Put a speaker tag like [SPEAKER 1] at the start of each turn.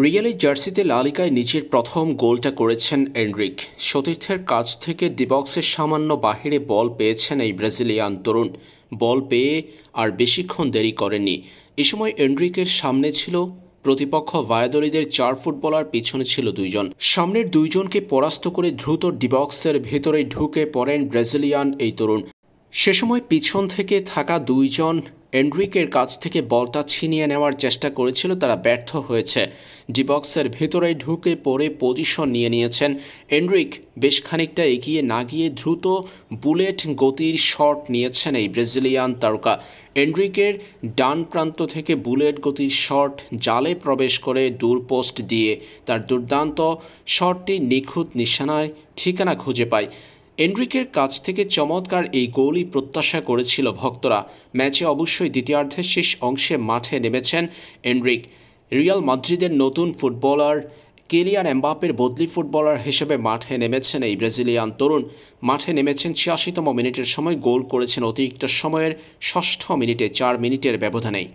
[SPEAKER 1] রিয়ালের জার্সিতে লা লিগায় নিজের প্রথম গোলটা করেছেন এনরিক। সতীর্থের কাছ থেকে ডিবক্সের সামান্য বাহিরে বল পেয়েছেন এই ব্রাজিলিয়ান তরুণ। বল পেয়ে আর বেশিক্ষণ দেরি করেননি। এ সময় এনরিকের সামনে ছিল প্রতিপক্ষ ভায়াদোলিদের 4 ফুটবলার, পিছনে ছিল 2 জন। সামনের 2 জনকে পরাস্ত করে দ্রুত ডিবক্সের ভেতরে ঢুকে পড়েন ব্রাজিলিয়ান এই তরুণ। সে সময় পিছন থেকে থাকা 2 জন এনরিকের কাছ থেকে বলটা ছিনিয়ে নেওয়ার চেষ্টা করেছিল, তারা ব্যর্থ হয়েছে। ডিবক্সের ভেতরে ঢুকে পড়ে পজিশন নিয়ে নিয়েছেন এনরিক। বেশ খানিকটা এগিয়ে না গিয়ে দ্রুত বুলেট গতির শট নিয়েছেন এই ব্রাজিলিয়ান তারকা। এনরিকের ডান প্রান্ত থেকে বুলেট গতির শট জালে প্রবেশ করে দূর পোস্ট দিয়ে তার দুর্দান্ত শটটি নিখুঁত নিশানায় ঠিকানা খুঁজে পায়। এনরিকের কাছ থেকে চমৎকার এই গোলই প্রত্যাশা করেছিল ভক্তরা। ম্যাচে অবশ্যই দ্বিতীয়ার্ধের শেষ অংশে মাঠে নেমেছেন এনরিক। রিয়াল মাদ্রিদের নতুন ফুটবলার কিলিয়ান এমবাপ্পের বদলি ফুটবলার হিসেবে মাঠে নেমেছেন এই ব্রাজিলিয়ান তরুণ। মাঠে নেমেছেন ৮৬তম মিনিটের সময়, গোল করেছেন অতিরিক্ত সময়ের ৬ষ্ঠ মিনিটে, ৪ মিনিটের ব্যবধানেই।